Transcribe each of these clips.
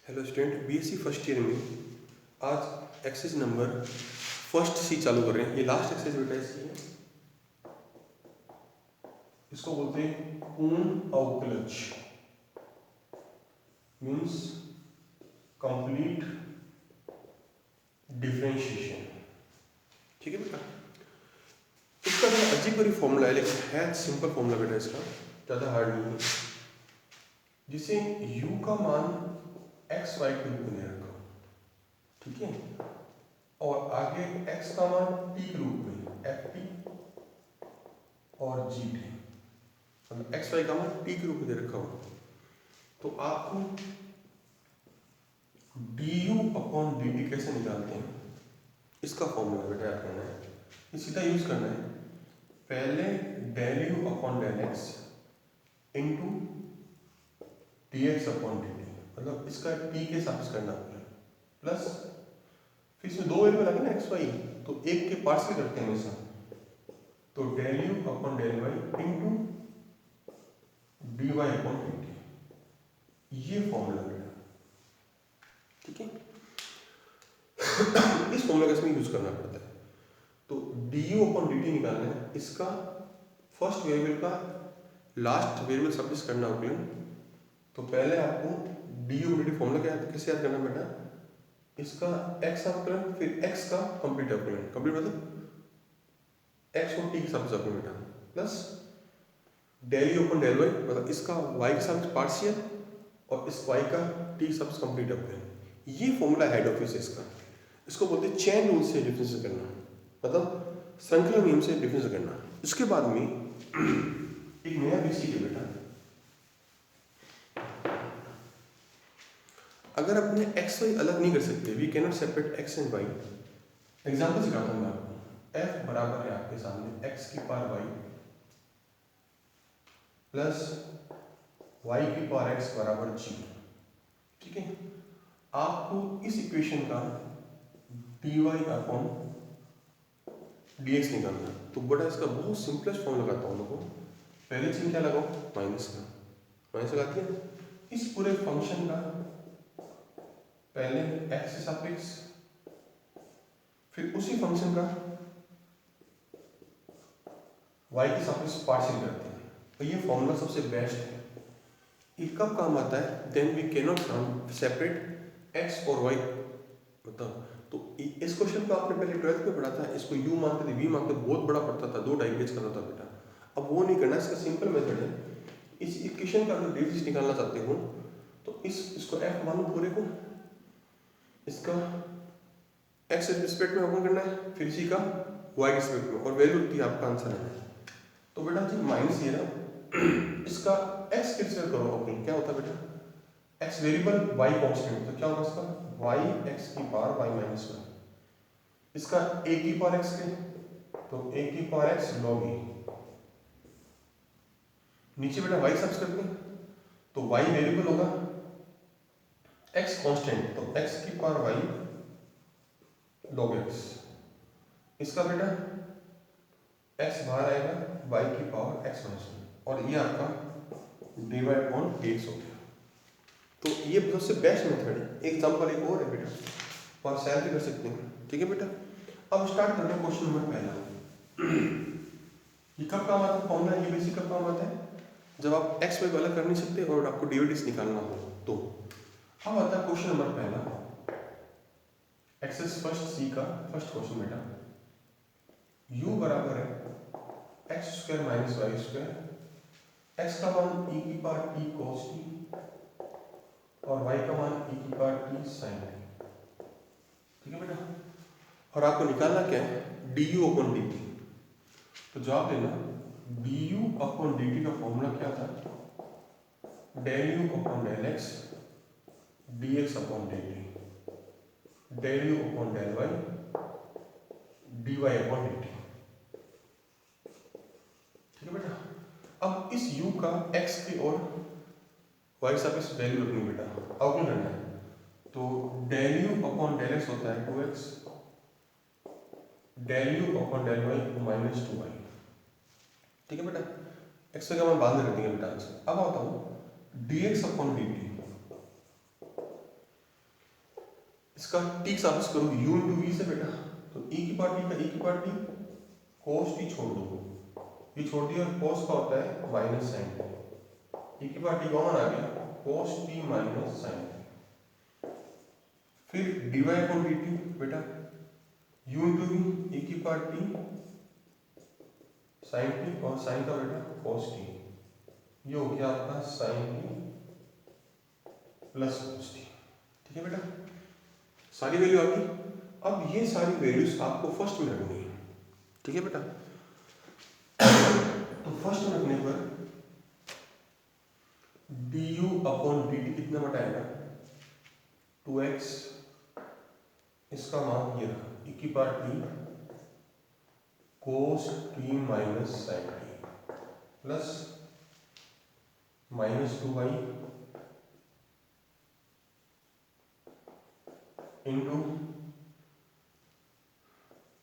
Hello student, BSc first year में आज exercise number first सी चालू कर रहे हैं। ये लास्ट एक्सरसाइज बेटा इसकी है। इसको बोलते हैं पूर्ण अवकलज, मीन्स कंप्लीट डिफरेंशिएशन। ठीक है बेटा, इसका जो अजीब बड़ी फॉर्मूला है, लेकिन है सिंपल फॉर्मूला बेटा, इसका ज़्यादा हार्ड नहीं है। जिसे u का मान एक्स वाई के रूप में रखा, ठीक है, और आगे x का मान t के रूप में एफ टी और जी टी, मतलब एक्स वाई का मान t के रूप में दे रखा हो, तो आपको du अपॉन डी टी कैसे निकालते हैं, इसका फॉर्मूला बेटा याद करना है। ये सीधा यूज करना है, पहले del u upon del x into d x upon D t, मतलब इसका t के साथ करना है, प्लस फिर इसमें दो वेरिएबल आगे ना एक्स वाई, तो एक के पार्ट्स करते हैं हमेशा, तो del u upon del y into d y upon D t, ये फॉर्मूला है, ठीक है। इस फॉर्मूला का इसमें यूज करना पड़ता है। तो D you upon D T निकालना है, इसका फर्स्ट वेरिएबल का लास्ट वेरिएबल सब्सिट्यूट करना होगा। तो पहले आपको D U D T formula क्या कैसे याद करना बेटा, इसका x अवकलन फिर x का कंप्लीट अवकलन, कंप्लीट मतलब x और t के साथ बेटा, plus del u upon del y, मतलब इसका y के साथ पार्शियल और इस y का t के साथ कंप्लीट अवकलन। ये फॉर्मूला हेड ऑफिस है इसका। इसको बोलते हैं चेन रूल से डिफरेंस करना, मतलब श्रृंखला नियम से डिफरेंस करना। इसके बाद में एक नया बेसिक है बेटा, अगर अपने x y अलग नहीं कर सकते, we can not separate x and y। Example सिखाता हूँ मैं आपको। f बराबर है आपके सामने x की पावर y प्लस y की पावर x बराबर g, ठीक है। आपको इस इक्वेशन का dy अपॉन dx निकालना, तो बड़ा इसका बहुत सिंपलेस्ट फॉर्म लगाता हूँ लोगों। पहले चीज क्या लगाओ, माइनस का, माइनस लगा दिया। इस पूरे फंक्शन का पहले x के सापेक्ष, फिर उसी फंक्शन का y के सापेक्ष पार्शियल करते हैं, तो ये फॉर्मूला सबसे बेस्ट है। ये कब काम आता है, then we can not separate x और y, मतलब तो इस क्वेश्चन को आपने पहले 12th में पढ़ा था, इसको u मानते थे, v मानते, बहुत बड़ा पड़ता था, दो डाइग्रेज करता था बेटा। अब वो नहीं करना, इसका सिंपल मेथड है। इस इक्वेशन का अगर डेरिवेटिव निकालना चाहते हो तो इसको f मानो पूरे को, इसका x रिस्पेक्ट में ओपन करना है, फिर इसी का y रिस्पेक्ट में, और वैल्यू होती है आपका आंसर है। तो बेटा जी माइनस ये ना, इसका x के रिस्पेक्ट करो ओपन, क्या होता है बेटा, x वेरिएबल y कांस्टेंट, तो क्या होगा इसका y x की पावर y माइनस वन, इसका a की पावर x के, तो a की पावर x log a, नीचे बेटा y सब्स करते हैं, तो y वेरिएबल होगा, x कांस्टेंट, तो x की पावर y log x, इसका बेटा x बाहर आएगा, y की पावर x माइनस वन, और ये आपका डिवाइड अपॉन dx हो गया। तो ये सबसे बेस्ट मेथड है। एग्जांपल एक और है बेटा, तो आप सैल भी कर सकते हैं, ठीक है बेटा। अब स्टार्ट करते हैं क्वेश्चन नंबर पहला। ये कब काम आता है फॉर्मूला, ये बेसिक कब काम आता है, जब आप x y को अलग कर नहीं सकते और आपको डेरिवेटिव्स निकालना हो तो। अब आता है क्वेश्चन नंबर पहला, एक्सरसाइज फर्स्ट सी का फर्स्ट क्वेश्चन बेटा। u बराबर है x square minus y square, x का मान e की पावर t cos t और y का मान e की पावर t sin t, ठीक है बेटा। और आपको निकालना क्या है, du अपॉन dt। तो जवाब देना, du अपॉन dt का फॉर्मूला क्या था, del u upon del x dx upon dt, del u upon del y dy upon dt, ठीक है बेटा। अब इस u का x की और y के सापेक्ष वैल्यू रखनी बेटा, अवकलन करना है, तो del u upon del x होता है 2x, del u upon del y minus 2y, ठीक है बेटा। x का मान बाद में रख देंगे बेटा आंसर। अब आता हूँ dx अपॉन dt, इसका टी साबित करो u इंटू वी से बेटा, तो e की पावर टी का e की पावर टी, cos टी छोड़ दो, ये छोड़ दिया, और cos का होता है माइनस साइन टी, e की पावर टी कॉमन आ गया, cos t minus sine t. फिर dy अपॉन dt बेटा, u इंटू वी, e की पावर टी साइन टी, और साइन का बेटा cos टी, ये हो गया आपका sine t plus cos t. ठीक है बेटा, सारी वैल्यू आ गई। अब ये सारी वैल्यूज आपको फर्स्ट में रखनी है। ठीक है बेटा, तो फर्स्ट में रखने पर du अपॉन dt कितना बटाएगा 2x, इसका मान ये रहा e की power t cos t minus sine t plus minus 2y into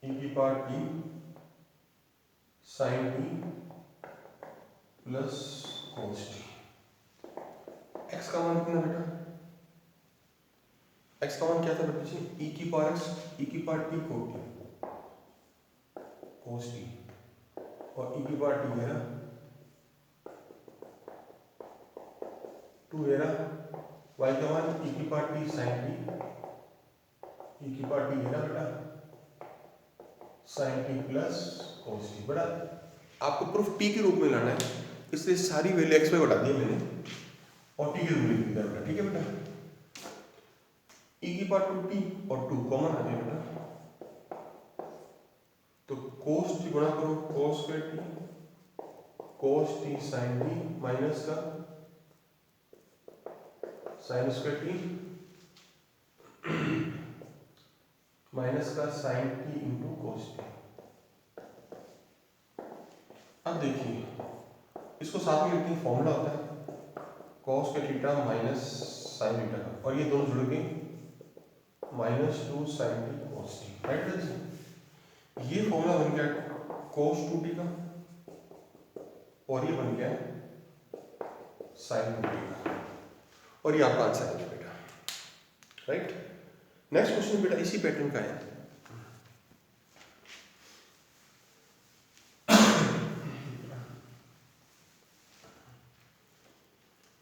e की power t sine t plus cos t. x का मान कितना बेटा, x का मान क्या था बेटा जी, e की पावर x, e की पावर t cos टी, और e की पावर t है ना 2 है ना, y का मान e की power t sin t, e की पावर t है ना बेटा sin t plus cos t। बड़ा आपको प्रूफ t के रूप में लाना है, इसलिए सारी वैल्यू x में बता दी मैंने और t के रूप में लिख दिया बेटा। ठीक है बेटा, e की पावर 2t और 2 कॉमन आ गया बेटा, तो cos t गुणा करो cos square t, cos t sin t minus का sin स्क्वायर t माइनस का sin t into cos t। अब देखिए इसको साथ में लिखते हैं, फॉर्मूला होता है cos का थीटा माइनस sin थीटा का, और ये दोनों जुड़ गए minus 2 sin t cos t। Right जी, ये फॉर्मूला बन गया cos 2t का, और ये बन गया sin 2t का, और ये आपका आंसर है बेटा। राइट, नेक्स्ट क्वेश्चन बेटा इसी पैटर्न का है।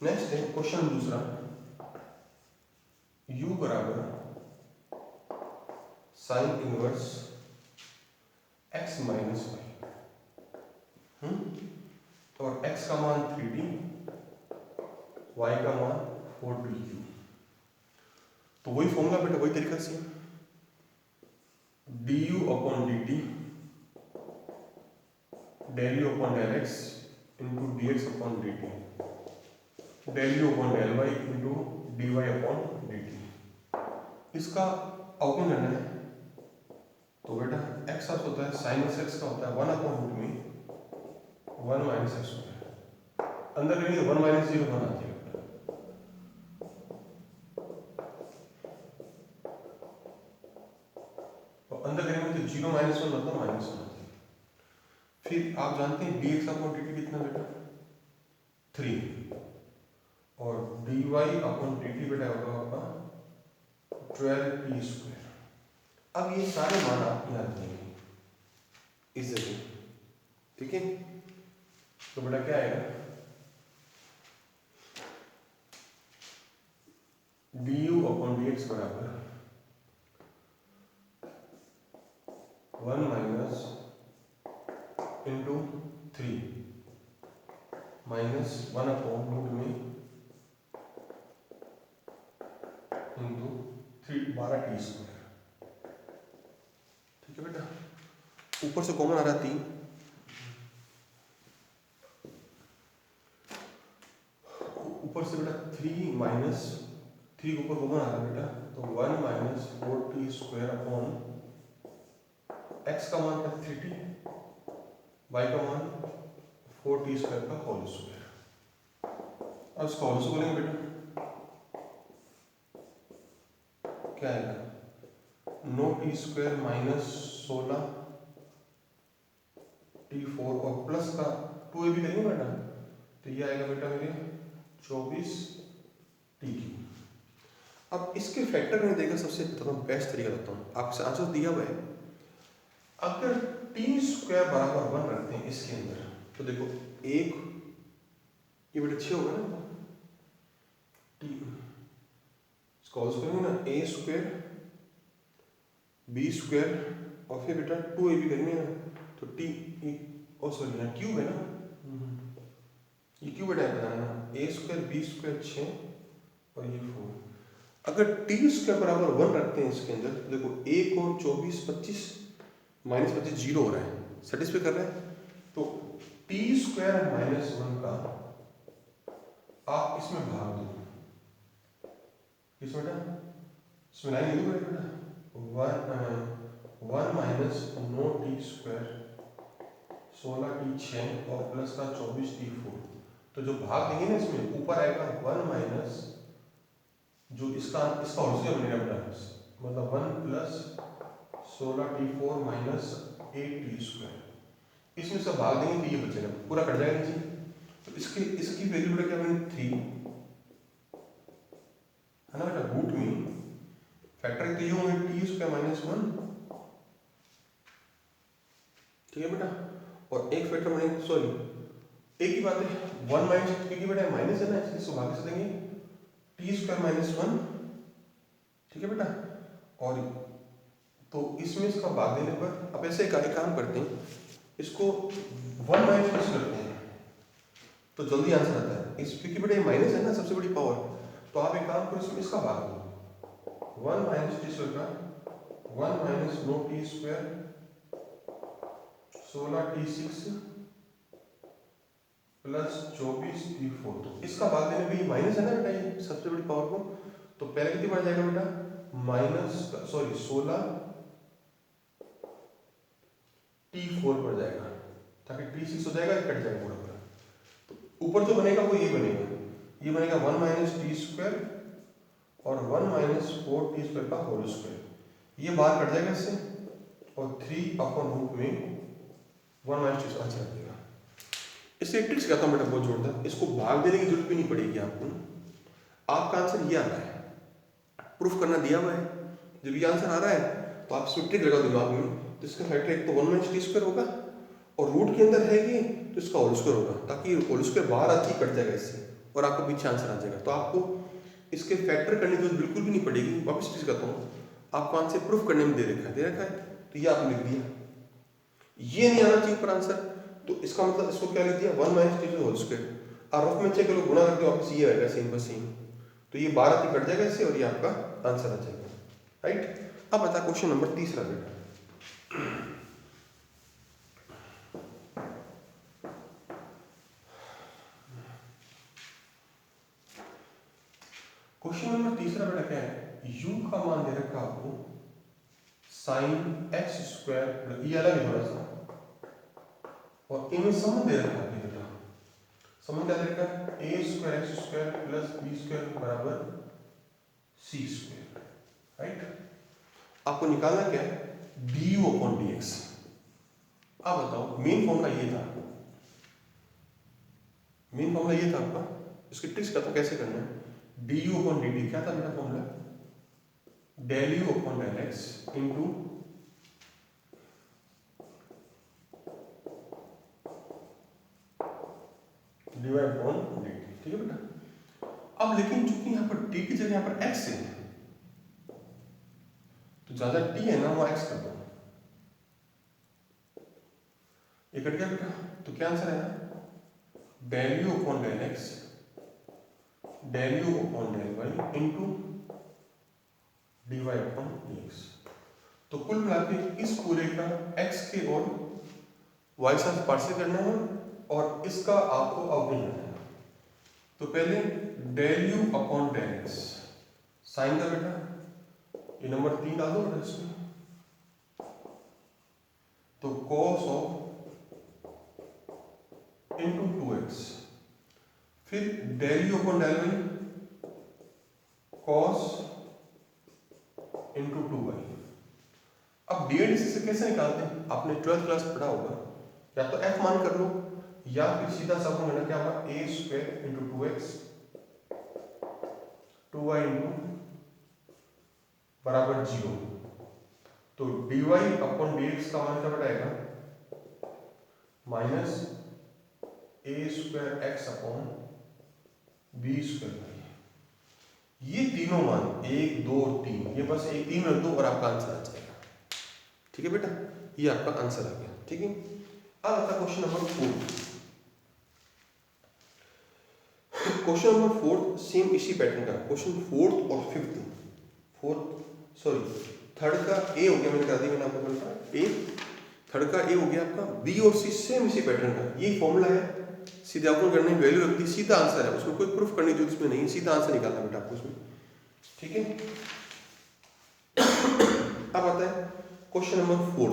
नेक्स्ट है क्वेश्चन दूसरा, u बराबर sine inverse x minus y, और x का मान 3t, y का मान 4tq। तो वही फॉर्मूला बेटा, वही तरीका से du upon dt del u upon del x into dx upon dt del u upon del y into dy upon dt। इसका आउटपुट लेना है, तो बेटा x आपका होता है साइन x का होता है 1 अपॉन रूट में 1 माइनस एक्स स्क्वायर, अंदर लेंगे 1 माइनस 0 1 आती है, तो अंदर करेंगे तो 0 माइनस 1 मतलब माइनस 1 आती है। फिर आप जानते हैं dx अपॉन dt कितना बेटा 3, और dy अपॉन dt बेटा होगा आपका 12t स्क्वायर। अब ये सारे मान आप यहाँ रखेंगे इस जगह। ठीक है, तो बेटा क्या आएगा du अपॉन dx बराबर 1 minus into 3 minus 1 upon root में इंटू 3 12t स्क्वायर। ठीक है बेटा, ऊपर से कॉमन आ रहा 3, ऊपर से बेटा 3 माइनस 3 ऊपर कॉमन आ रहा है बेटा, तो 1 minus 4t square upon x का मान है 3t, y का मान 4t स्क्वायर का होल स्क्वायर। अब इसका होल स्क्वायर बोलेंगे बेटा क्या आएगा 9t स्क्वायर माइनस 16 t4 और प्लस का 2 भी करेंगे बेटा, तो ये आएगा बेटा मेरे 24 t3। अब इसके फैक्टर करने देगा सबसे बेस्ट तरीका बताता हूँ। आपसे आंसर दिया हुआ है, अगर टी स्क्वायर बराबर 1 रखते हैं इसके अंदर, तो देखो एक ये बड़ा अच्छे होगा ना, टी इसको करेंगे ना, ए स्क्वायर बी स्क्वायर और फिर बेटा 2ab करेंगे ना, तो टी ओ सॉरी यहाँ क्यूब है ना, ये क्यूब बेटा बताना ना, ए स्क्वायर बी स्क्वायर 6 और ये 4। अगर टी स्क्वायर बराबर 1 रखते हैं इसके अंदर, तो देखो 1 और 24 25 -25 जीरो हो रहा है, सेटिस्फाई कर रहा है। तो टी स्क्वायर -1 का आप इसमें भाग दो, किस बेटा इसमें लाइन लिखो बेटा, 1 minus no t square 16t 6 और प्लस का 24t 4। तो जो भाग देंगे ना इसमें, ऊपर आएगा 1 माइनस जो इसका ओरिजिनल बनेगा बेटा, मतलब 1 plus 16t 4 minus 8t square, इसमें से भाग देंगे तो ये बचेगा, पूरा कट जाएगा नीचे। तो इसकी वैल्यू बेटा क्या बनेगी 3 है ना बेटा, रूट में फैक्टर तो ये होंगे टी स्क्वायर -1, ठीक है बेटा। और एक फैक्टर बनेगा, सॉरी एक ही बात है, 1 माइनस, क्योंकि बेटा माइनस है ना, इसको भाग से देंगे टी स्क्वायर -1, ठीक है बेटा। और तो इसमें इसका भाग देने पर अब ऐसे एक काम करते हैं, इसको 1 माइनस करते हैं तो जल्दी आंसर आता है। इस क्योंकि बेटा ये माइनस है ना सबसे बड़ी पावर, तो आप एक काम करो, इसमें इसका भाग दो 1 माइनस टी स्क्वायर का 1 minus no t square 16t 6 plus 24t 4। तो इसका भाग देने पे ये माइनस है ना बेटा, ये सबसे बड़ी पावर को, तो पहले कितनी बढ़ जाएगा बेटा, सॉरी 16t4 बढ़ जाएगा, ताकि t6 हो जाएगा, कट जाएगा पूरा पूरा। तो ऊपर जो बनेगा वो ये बनेगा 1 माइनस टी स्क्वायर और 1 माइनस 4t स्क्वायर का होल स्क्वायर, ये बाहर कट जाएगा इससे, और 3 अपॉन रूट में 1 माइनस टी स्क्वायर आंसर आ जाएगा। इससे एक ट्रिक्स कहता हूँ बेटा बहुत जोरदार, इसको भाग देने की जरूरत भी नहीं पड़ेगी आपको, आपका आंसर ये आ रहा है, प्रूफ करना दिया हुआ है, जब ये आंसर आ रहा है तो आप इसमें ट्रिक लगा दो दिमाग में, तो इसका फैक्टर एक तो 1 माइनस टी स्क्वायर होगा, और रूट के अंदर है ये तो इसका होल स्क्वायर होगा, ताकि होल स्क्वायर बाहर आती ही कट जाएगा इससे, और आपको पीछे आंसर आ जाएगा। तो आपको इसके फैक्टर करने की जरूरत बिल्कुल भी नहीं पड़ेगी। वापस चीज कहता हूँ, आपको आंसर प्रूफ करने में दे रखा है, तो ये आपने लिख दिया, ये नहीं आना चाहिए ऊपर आंसर, तो इसका मतलब इसको क्या लिख दिया 1 माइनस टी होल स्क्वायर, और रफ में चेक करो, गुणा करके वापस ये आएगा सेम बाय सेम, तो ये 12 तक कट जाएगा इससे, और ये आपका आंसर आ जाएगा, राइट। अब बता क्वेश्चन नंबर 3 बेटा, क्वेश्चन नंबर 3 बेटा क्या है, u का मान दे रखा आपको sin x स्क्वायर, ये अलग है थोड़ा सा, और इनमें संबंध दे रखा है बेटा, संबंध क्या दे रखा है, a square x square plus b square बराबर c स्क्वायर, राइट। आपको निकालना क्या है, du अपॉन dx। अब बताओ, मेन फॉर्मूला ये था, आपका, इसकी ट्रिक्स का तो कैसे करना है, du अपॉन dt क्या था मेरा formula, del u upon del x into divide upon dt, ठीक है बेटा। अब लेकिन चूंकि यहाँ पर t की जगह यहाँ पर x है, तो ज्यादा t है ना, वहां x कर दो, ये कट गया बेटा, तो क्या आंसर है, del u upon del x del u upon del y into dy upon dx। तो कुल मिलाके इस पूरे का x के और y साथ पार्शियल करना है, और इसका आपको अवधि लेना है। तो पहले del u upon del x sine का बेटा, ये नंबर 3 डाल दो बेटा इसमें, तो cos ऑफ इंटू 2x, फिर del u upon del y cos into 2y। अब डी से कैसे निकालते हैं, आपने 12th क्लास पढ़ा होगा, या तो f मान कर लो, या फिर सीधा सा फॉर्मूला क्या होगा, a square into 2x 2y into बराबर 0। तो dy अपॉन dx का मान क्या बढ़ाएगा, minus A square x upon B square y. ये तीनों मान 1 2 और 3, ये बस एक 3 रख दो और आपका आंसर आ जाएगा। ठीक है बेटा, ये आपका आंसर आ गया। ठीक है, अब आता है question number 4। Question number 4 same इसी पैटर्न का। क्वेश्चन फोर्थ और थर्ड का ए हो गया, मैंने कहा दिया मैंने आपको बोला ए, थर्ड का ए हो गया आपका, बी और सी सेम इसी पैटर्न का। ये फॉर्मूला है, सीधे आपको करने वैल्यू रख दी, सीधा आंसर है, उसमें कोई प्रूफ करने की जरूरत इसमें नहीं, सीधा आंसर निकालना बेटा आपको उसमें। ठीक है, अब आता है क्वेश्चन नंबर 4।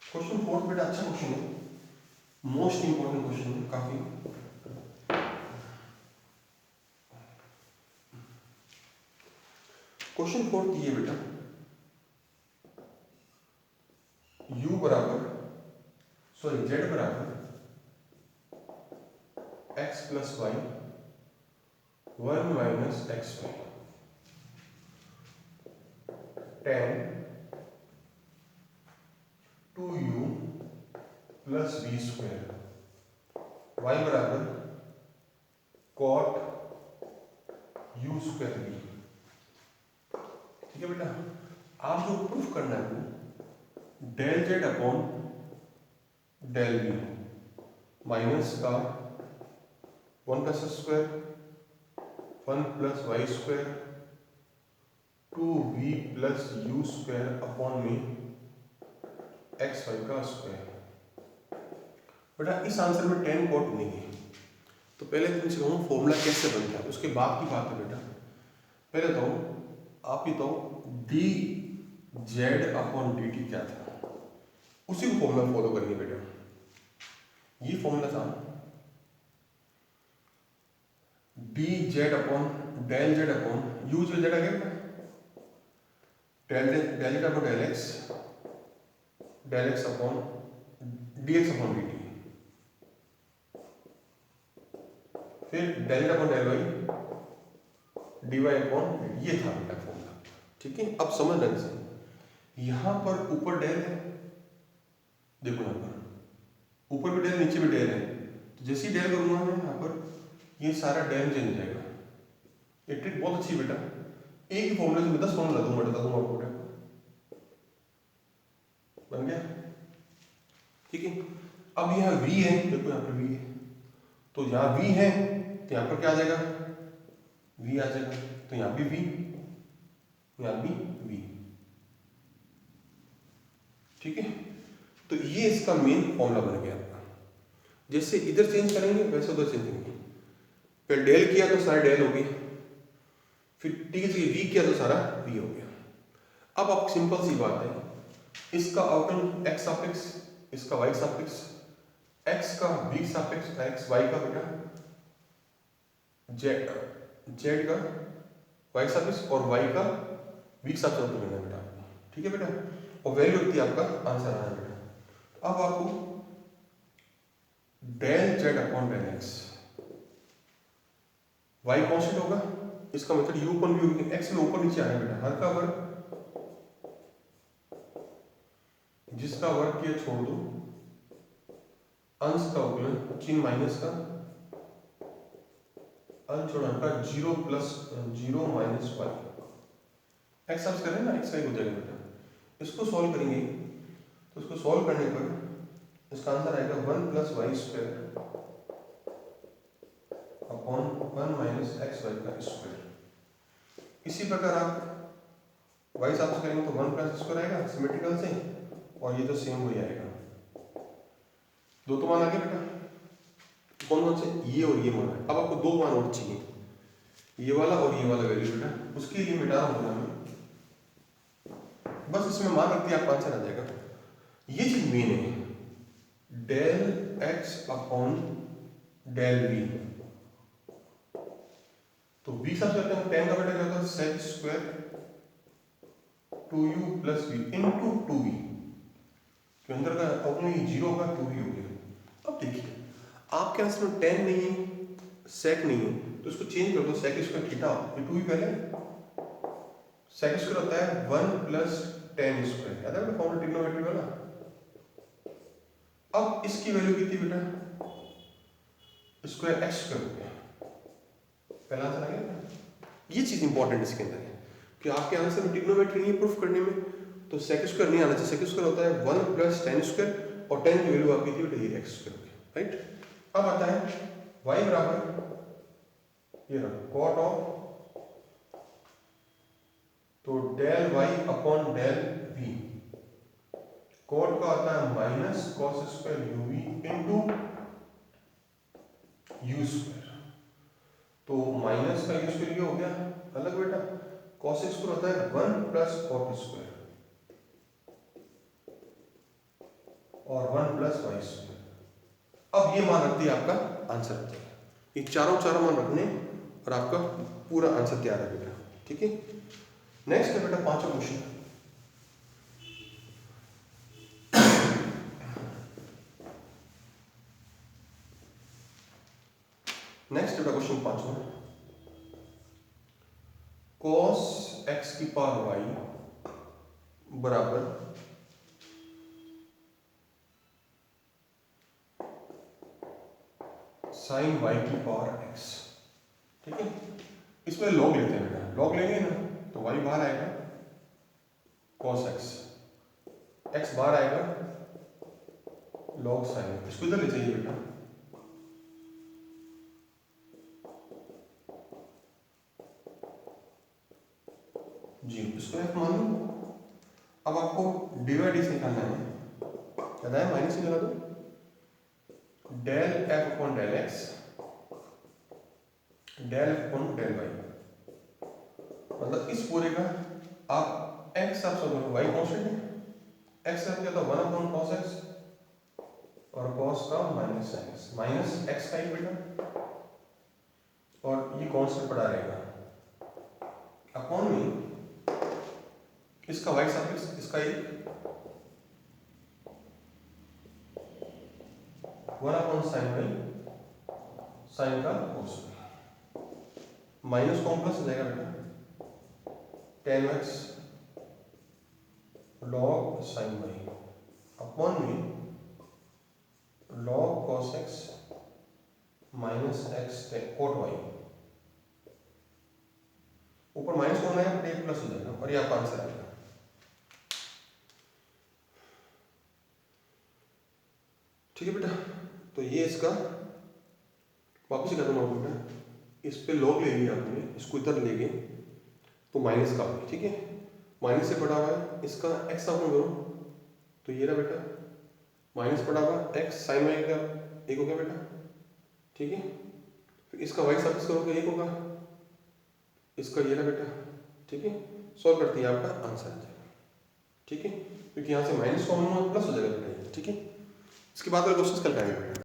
क्वेश्चन 4 बेटा अच्छा क्वेश्चन है, मोस्ट इंपॉर्टेंट क्वेश्चन है काफी। क्वेश्चन 4 ये बेटा, u बराबर z बराबर x plus y 1 minus x y, tan 2u plus b square, y बराबर cot u स्क्वायर बी। ठीक है बेटा, आप जो प्रूफ करना है वो del Z upon del b minus का 1 का square 1 plus y square 2v plus u square upon में एक्स वाई का स्क्वायर। बेटा इस आंसर में tan cot नहीं है, तो पहले तुमसे कहूँ फॉर्मूला कैसे बनता है, उसके बाद की बात है बेटा। पहले तो आप ये तो D Z upon D T क्या था, उसी को फॉर्मूला फॉलो करेंगे बेटा। ये फॉर्मूला था D Z upon del Z upon U जो जेड आ गया del Z upon del x upon D x upon D t, फिर del Z upon del y D y upon, ये था बेटा फॉर्मूला। ठीक है, अब समझ ढंग से, यहां पर ऊपर डेल है, देखो यहाँ पर ऊपर भी डेल नीचे भी डेल है, तो जैसे ही डेल करूंगा मैं यहाँ पर ये सारा डेल चेंज हो जाएगा। ये ट्रिक बहुत अच्छी बेटा, एक ही फॉर्मूले से मैं 10 फॉर्मूला दूंगा, बता दूंगा आपको बेटा, बन गया। ठीक है, अब यहाँ v है, देखो यहाँ पर v है, तो यहाँ v है तो यहाँ पर क्या आ जाएगा, v आ जाएगा, तो यहाँ भी v, यहाँ भी v। ठीक है, तो ये इसका मेन फॉर्मूला बन गया आपका। जैसे इधर चेंज करेंगे वैसे उधर चेंज करेंगे, फिर डेल किया तो सारा डेल हो गया, फिर ठीक है वी किया तो सारा वी हो गया। अब आप सिंपल सी बात है, इसका अवकलन x सापेक्ष, इसका y सापेक्ष, x का v सापेक्ष, x y का बेटा z का y सापेक्ष और y का v सापेक्ष करना है बेटा। ठीक है बेटा, और वैल्यू होती है आपका आंसर आना बेटा। अब आपको del Z upon del x, y constant होगा, इसका मतलब u अपन भी होगी, x में ऊपर नीचे आना बेटा, हर का वर्ग जिसका वर्ग किया छोड़ दो, अंश का अवकलन चिन्ह माइनस का अंश छोड़ा का 0 प्लस 0 माइनस वाई, एक्स अब करें ना एक्स वाई हो जाएगा बेटा। इसको सॉल्व करेंगे तो इसको सॉल्व करने पर इसका आंसर आएगा 1 plus y square upon 1 minus x y का स्क्वायर। इसी प्रकार आप वाई साफ करेंगे तो 1 प्लस स्क्वायर आएगा सिमेट्रिकल से, और ये तो सेम वही आएगा। दो तो मान आ गए बेटा, कौन कौन से, ये और ये मान है। अब आपको दो मान और चाहिए, ये वाला और ये वाला वैल्यू बेटा, उसके लिए मिटा रहा हूं मैं, बस इसमें मान रख दिया आपका आंसर आ जाएगा। ये चीज मेन है, del x upon del v, तो v सबसे करते हैं tan का बेटा क्या होता है sec square 2u plus v into 2v, तो अंदर का अवकलन 0 का 2v हो गया। अब देखिए आपके आंसर में tan नहीं है, sec नहीं है, तो इसको चेंज कर दो, sec स्क्वायर थीटा, ये 2v पहले सेक स्क्वायर होता है 1 प्लस टेन स्क्वायर, याद है बेटा फॉर्मूला ट्रिग्नोमेट्री वाला। अब इसकी वैल्यू कितनी बेटा, स्क्वायर एक्स स्क्वायर हो गया, पहला आंसर आ गया। ये चीज इंपॉर्टेंट इसके अंदर है कि आपके आंसर में ट्रिग्नोमेट्री नहीं है प्रूफ करने में, तो सेक स्क्वायर नहीं आना चाहिए। सेक स्क्वायर होता है 1 प्लस टेन स्क्वायर और टेन की वैल्यू आपकी थी बेटा ये एक्स स्क्वायर हो गया, राइट। अब आता है y बराबर ये रहा कॉट ऑफ, तो del y upon del v, cot का आता है minus cos square uv into u square, तो माइनस का u स्क्वायर ये हो गया अलग बेटा, कॉस स्क्वायर होता है 1 प्लस कॉट स्क्वायर और 1 प्लस वाई स्क्वायर। अब ये मान रखती है आपका आंसर हो जाएगा, ये चारों मान रखने और आपका पूरा आंसर तैयार है बेटा, ठीक है। नेक्स्ट है बेटा पांचवा क्वेश्चन, नेक्स्ट बेटा क्वेश्चन पांचवा, cos x की पावर y बराबर sin y की पावर x, ठीक है। इसमें लॉग लेते हैं बेटा, लॉग लेंगे ना तो y बाहर आएगा cos x, x बाहर आएगा log sin, इसको इधर ले जाइए बेटा, जी इसको f मान लो। अब आपको डिवाइड से निकालना है, क्या है माइनस से लगा दो, del f upon del x del f upon del y, मतलब इस पूरे का आप x आप सब y कांस्टेंट है, x का क्या था 1 अपॉन cos x और cos का minus sin x, minus x का ही बेटा और ये कांस्टेंट पड़ा रहेगा अपॉन में इसका y सफिक्स इसका एक 1 अपॉन sin y sin का cos माइनस कॉम्प्लेक्स हो जाएगा बेटा tan x log sin y upon में log cos x minus x cot y, ऊपर माइनस होना है बट एक प्लस हो जाएगा और ये आपका आंसर आएगा, ठीक है बेटा। तो ये इसका वापस से खत्म हो गया, इस पे लॉग ले लिया आपने, इसको इधर ले गए तो माइनस का, ठीक है, माइनस से पड़ा हुआ है इसका x आप करो तो ये रहा बेटा माइनस पड़ा हुआ x sin y का एक हो गया बेटा, ठीक है। फिर इसका y सब्सिट्यूट करोगे एक होगा, इसका ये रहा बेटा, ठीक है। सॉल्व करते हैं आपका आंसर आ जाएगा, ठीक है, क्योंकि यहाँ से माइनस कॉमन प्लस हो जाएगा बेटा, ठीक है। इसके बाद क्वेश्चन कल करेंगे बेटा।